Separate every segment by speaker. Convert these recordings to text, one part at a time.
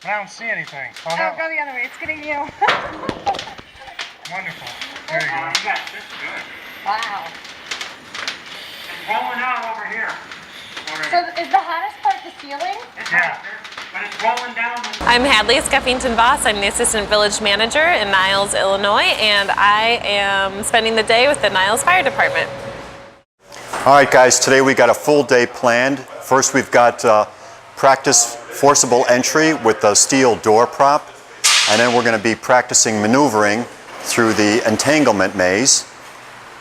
Speaker 1: I don't see anything. Oh,
Speaker 2: Oh,
Speaker 1: no.
Speaker 2: go the other way. It's getting you.
Speaker 1: Wonderful. There you go.
Speaker 3: Yes, this is good.
Speaker 2: Wow.
Speaker 3: It's rolling out over here.
Speaker 2: So is the hottest part the ceiling?
Speaker 3: It's hot, but it's rolling down.
Speaker 4: I'm Hadley, Skeffington-Vos. I'm the Assistant Village Manager in Niles, Illinois, and I am spending the day with the Niles Fire Department.
Speaker 5: All right, guys, today we got a full day planned. First, we've got practice forcible entry with the steel door prop, and then we're going to be practicing maneuvering through the entanglement maze.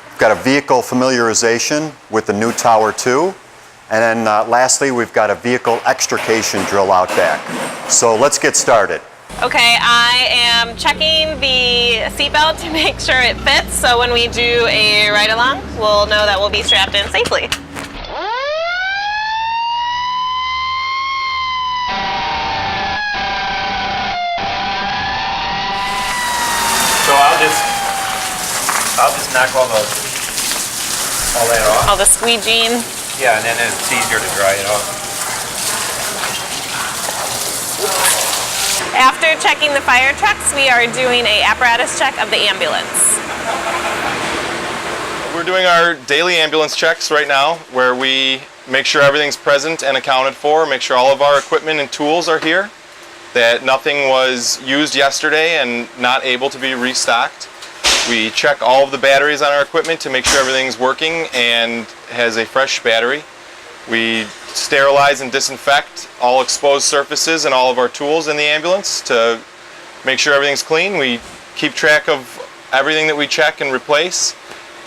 Speaker 5: We've got a vehicle familiarization with the new Tower 2, and then lastly, we've got a vehicle extrication drill out back. So let's get started.
Speaker 4: Okay, I am checking the seatbelt to make sure it fits, so when we do a ride-along, we'll know that we'll be strapped in safely.
Speaker 6: So I'll just knock all that off.
Speaker 4: All the squeegeeing.
Speaker 6: Yeah, and then it's easier to dry it off.
Speaker 4: After checking the fire trucks, we are doing a apparatus check of the ambulance.
Speaker 7: We're doing our daily ambulance checks right now, where we make sure everything's present and accounted for, make sure all of our equipment and tools are here, that nothing was used yesterday and not able to be restocked. We check all of the batteries on our equipment to make sure everything's working and has a fresh battery. We sterilize and disinfect all exposed surfaces and all of our tools in the ambulance to make sure everything's clean. We keep track of everything that we check and replace,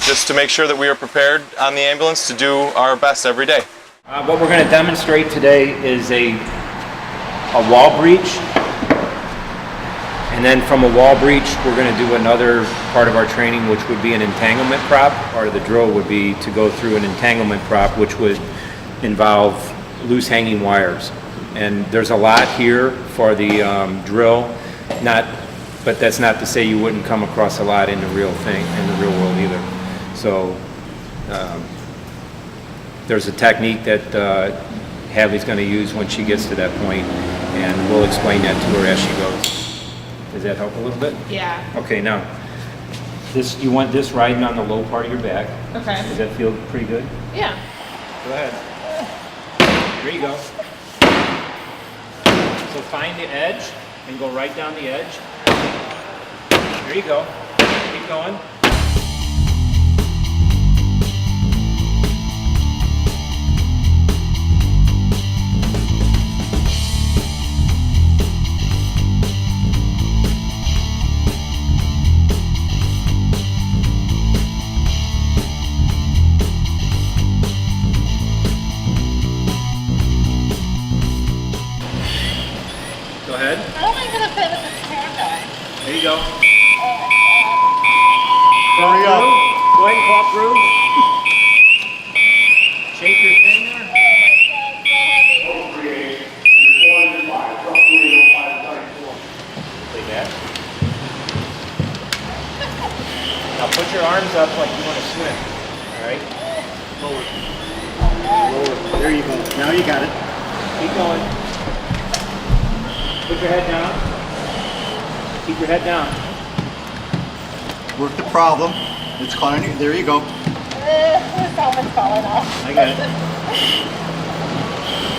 Speaker 7: just to make sure that we are prepared on the ambulance to do our best every day.
Speaker 6: What we're going to demonstrate today is a wall breach, and then from a wall breach we're going to do another part of our training, which would be an entanglement prop. Part of the drill would be to go through an entanglement prop, which would involve loose hanging wires. And there's a lot here for the drill, but that's not to say you wouldn't come across a lot in the real world either. So there's a technique that Hadley's going to use when she gets to that point, and we'll explain that to her as she goes. Does that help a little bit?
Speaker 4: Yeah.
Speaker 6: Okay, now, you want this riding on the low part of your back.
Speaker 4: Okay.
Speaker 6: Does that feel pretty good?
Speaker 4: Yeah.
Speaker 6: Go ahead. There you go. So find the edge and go right down the edge. There you go. Keep going. Go ahead.
Speaker 2: How am I going to fit with this camera?
Speaker 6: There you go.
Speaker 5: Hurry up.
Speaker 6: Go ahead and claw through. Shake your thing there. Like that. Now put your arms up like you want to swim. Alright? Forward. Forward. There you go. Now you got it. Keep going. Put your head down. Keep your head down.
Speaker 5: Work the problem. It's climbing. There you go.
Speaker 2: This helmet's falling off.
Speaker 6: I got it.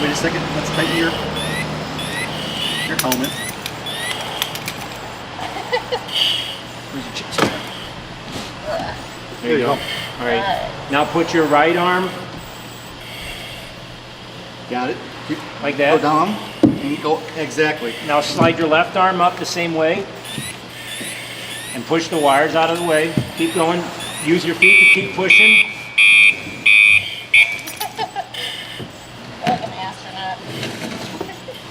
Speaker 5: Wait a second. Let's tighten your helmet. Where's your chest?
Speaker 6: There you go. All right. Now put your right arm
Speaker 5: Got it. Keep,
Speaker 6: like that.
Speaker 5: Go down. And go exactly.
Speaker 6: Now slide your left arm up the same way and push the wires out of the way. Keep going. Use your feet to keep pushing.
Speaker 2: Like an astronaut.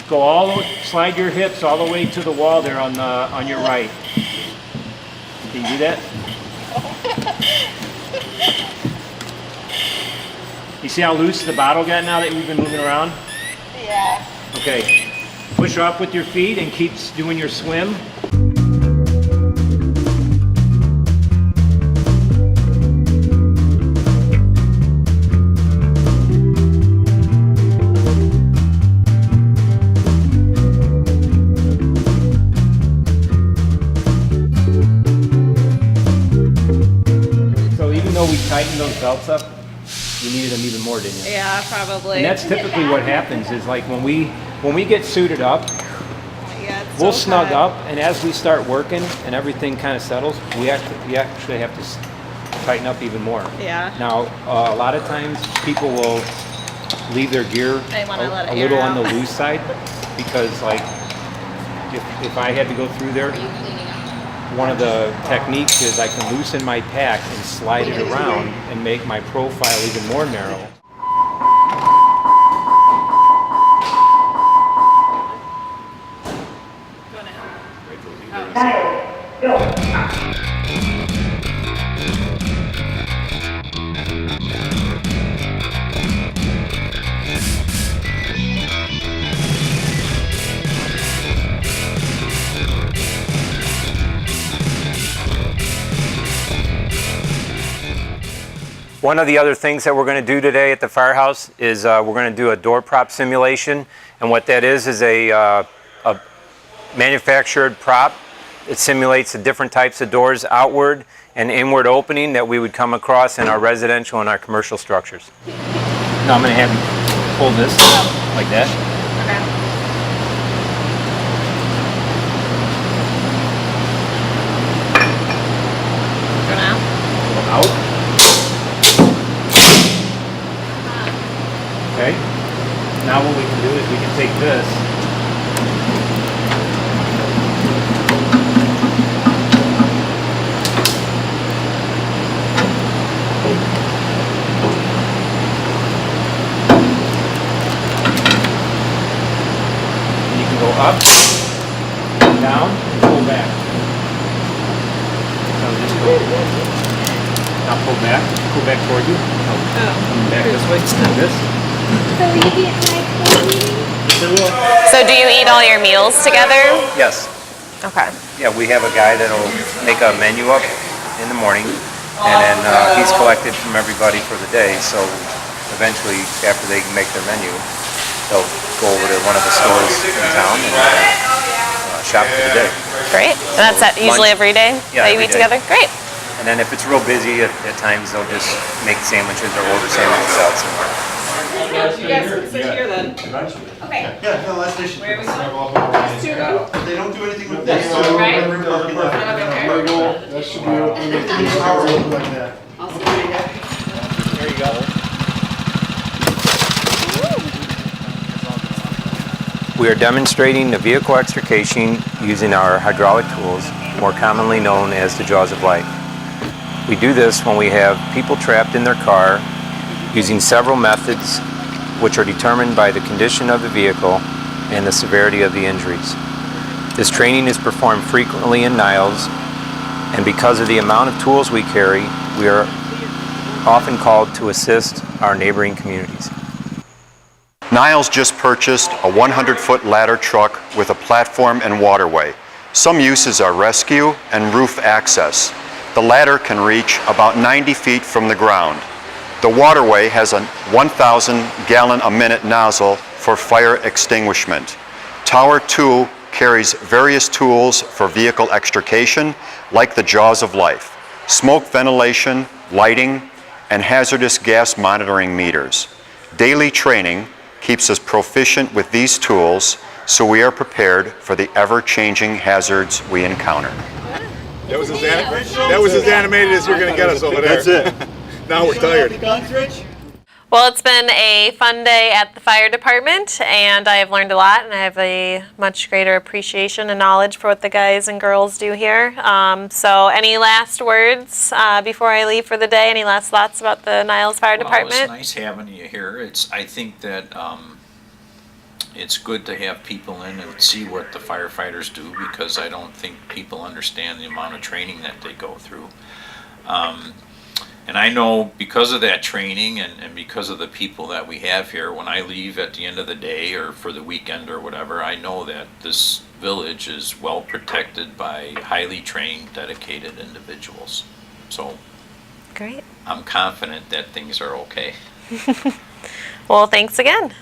Speaker 6: Go all the way, slide your hips all the way to the wall there on your right. Can you do that? You see how loose the bottle got now that we've been moving around?
Speaker 2: Yeah.
Speaker 6: Okay. Push off with your feet and keep doing your swim. tightened those belts up, you needed them even more, didn't you?
Speaker 4: Yeah, probably.
Speaker 6: And that's typically what happens is like when we get suited up,
Speaker 4: Yeah, it's
Speaker 6: we'll
Speaker 4: so
Speaker 6: snug
Speaker 4: hot.
Speaker 6: up, and as we start working and everything kind of settles, we actually have to tighten up even more.
Speaker 4: Yeah.
Speaker 6: Now, a lot of times people will leave their gear
Speaker 4: They wanna let it
Speaker 6: a little
Speaker 4: air
Speaker 6: on the
Speaker 4: out.
Speaker 6: loose side because, like, if I had to go through there, one of the techniques is I can loosen my pack and slide it around and make my profile even more narrow. One of the other things that we're going to do today at the Firehouse is we're going to do a door prop simulation, and what that is a manufactured prop. It simulates the different types of doors, outward and inward opening, that we would come across in our residential and our commercial structures. Now I'm going to have you pull this like that.
Speaker 4: Go now.
Speaker 6: Out. Okay. Now what we can do is we can take this. And you can go up, down, and pull back. So just go. Now pull back toward you. Coming back this way, like this.
Speaker 8: So will you be at my school meeting?
Speaker 4: So do you eat all your meals together?
Speaker 6: Yes.
Speaker 4: Okay.
Speaker 6: Yeah, we have a guy that'll make a menu up in the morning, and then he's collected from everybody for the day. So eventually, after they make their menu, they'll go over to one of the stores in town and shop for the day.
Speaker 4: Great. And that's usually every day
Speaker 6: Yeah,
Speaker 4: that you
Speaker 6: every
Speaker 4: eat
Speaker 6: day.
Speaker 4: together? Great.
Speaker 6: And then if it's real busy, at times they'll just make sandwiches or order sandwiches out somewhere.
Speaker 4: You guys can sit here then.
Speaker 8: Okay.
Speaker 9: Yeah, no, last station.
Speaker 4: Where are we going?
Speaker 9: They don't do anything with this.
Speaker 4: Right?
Speaker 9: That should be open. It's power open like that.
Speaker 4: I'll see you later.
Speaker 6: There you go. We are demonstrating the vehicle extrication using our hydraulic tools, more commonly known as the jaws of life. We do this when we have people trapped in their car using several methods which are determined by the condition of the vehicle and the severity of the injuries. This training is performed frequently in Niles, and because of the amount of tools we carry, we are often called to assist our neighboring communities.
Speaker 5: Niles just purchased a 100-foot ladder truck with a platform and waterway. Some uses are rescue and roof access. The ladder can reach about 90 feet from the ground. The waterway has a 1,000 gallon a minute nozzle for fire extinguishment. Tower 2 carries various tools for vehicle extrication, like the jaws of life, smoke ventilation, lighting, and hazardous gas monitoring meters. Daily training keeps us proficient with these tools, so we are prepared for the ever-changing hazards we encounter.
Speaker 10: That was as animated as you're going to get us over there.
Speaker 9: That's it.
Speaker 10: Now we're tired.
Speaker 4: Well, it's been a fun day at the fire department, and I have learned a lot, and I have a much greater appreciation and knowledge for what the guys and girls do here. So any last words before I leave for the day? Any last thoughts about the Niles Fire Department?
Speaker 11: Well, it's nice having you here. I think that it's good to have people in and see what the firefighters do, because I don't think people understand the amount of training that they go through. And I know because of that training and because of the people that we have here, when I leave at the end of the day or for the weekend or whatever, I know that this village is well protected by highly trained, dedicated individuals. So
Speaker 4: Great.
Speaker 11: I'm confident that things are okay.
Speaker 4: Well, thanks again.